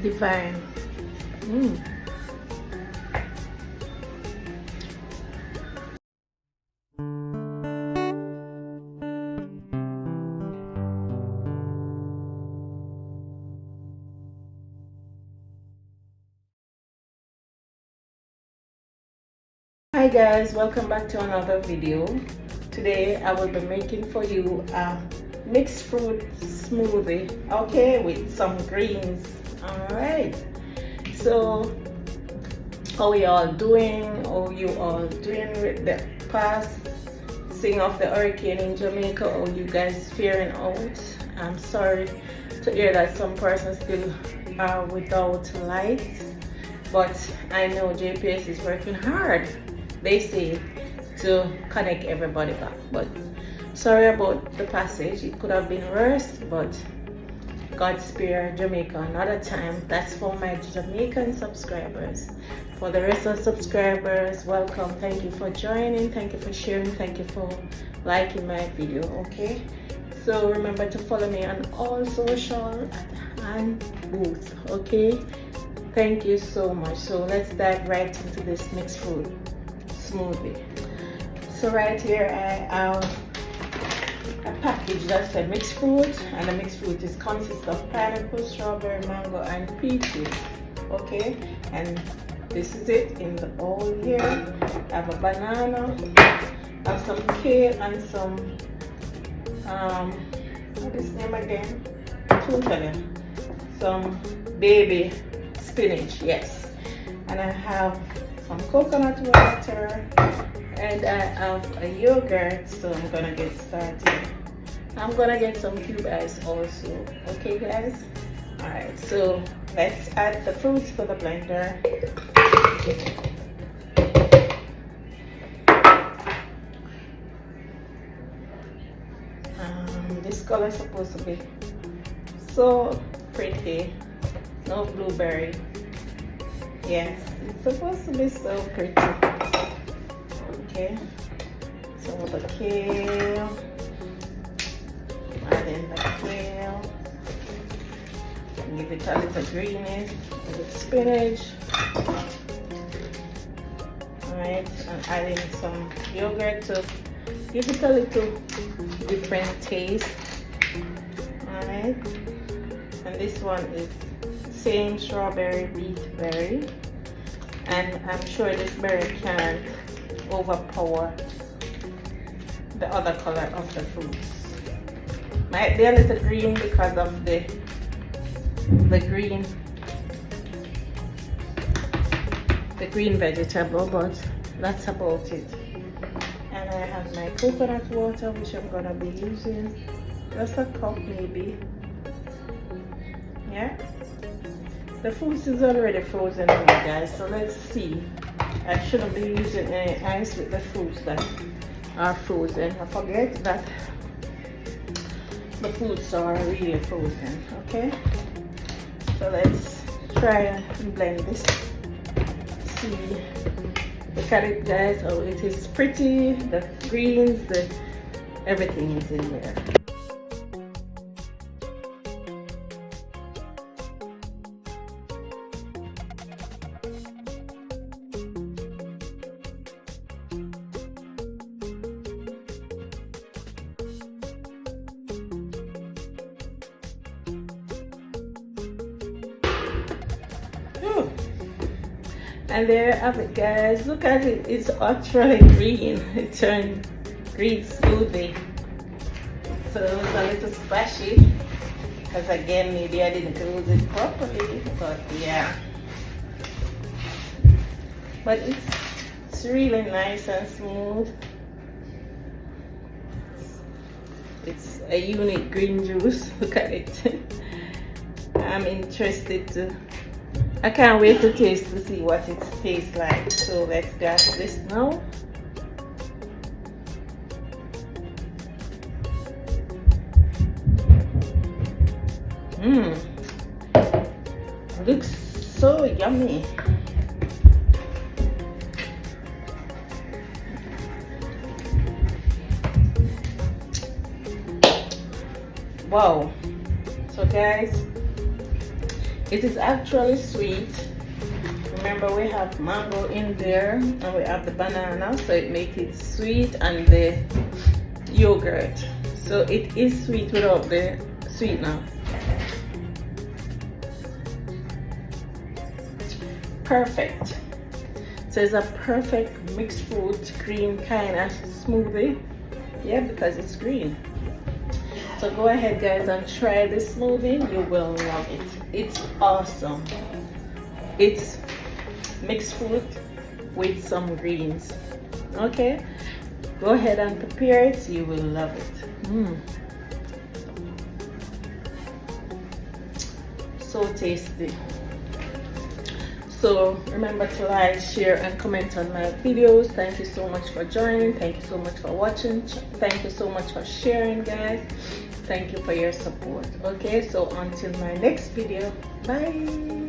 Divine. Hi guys, welcome back to another video. Today I will be making for you a mixed fruit smoothie, okay, with some greens. All right, so how you all doing? How you all doing with the passing of the hurricane in Jamaica? How you guys faring out? I'm sorry to hear that some persons still are without lights, but I know JPS is working hard, they say, to connect everybody back. But sorry about the passage, it could have been worse, but God spare Jamaica another time. That's for my Jamaican subscribers. For the rest of subscribers, welcome. Thank you for joining, thank you for sharing, thank you for liking my video. Okay, so remember to follow me on all social at Han Booth. Okay, thank you so much. So let's dive right into this mixed fruit smoothie. So right here I have a package that said mixed fruit, and the mixed fruit consists of pineapple, strawberry, mango, and peaches. Okay, and this is it in the bowl here. I have a banana, I have some kale, and some what is name again? Some baby spinach, yes. And I have some coconut water, and I have a yogurt, so I'm gonna get started. I'm gonna get some cube ice also. Okay guys, all right, so let's add the fruits to the blender. This color is supposed to be so pretty. No blueberry. Yes, it's supposed to be so pretty. Okay, so the kale, add in the kale, give it a little greenness with spinach. Alright, and add in some yogurt to give it a little different taste. Alright, and this one is same strawberry beet berry, and I'm sure this berry can't overpower the other color of the fruits. Might be a little green because of the green vegetable, but that's about it. And I have my coconut water, which I'm gonna be using just a cup maybe. Yeah, the fruits is already frozen now guys, so let's see. I shouldn't be using any ice with the fruits that are frozen. I forget that the fruits are really frozen. Okay, so let's try and blend this. See, look at it guys, oh it is pretty, the greens, the everything is in there. And there you have it guys, look at it, it's actually green. It turned green smoothie, so it was a little splashy because again maybe I didn't close it properly, but yeah, but it's really nice and smooth. It's a unique green juice. Look at it. I'm interested to, I can't wait to taste to see what it tastes like. So let's gas this now. Looks so yummy. Wow. So guys, It is actually sweet. Remember, we have mango in there and we have the banana, so it makes it sweet, and the yogurt, so it is sweet without the sweetener. Perfect. So it's a perfect mixed fruit green kind of smoothie. Yeah, because it's green. So go ahead guys and try this smoothie. You will love it. It's awesome. It's mixed fruit with some greens. Okay, go ahead and prepare it. You will love it. So tasty. So remember to like, share and comment on my videos. Thank you so much for joining. Thank you so much for watching. Thank you so much for sharing, guys. Thank you for your support. Okay, so until my next video, bye.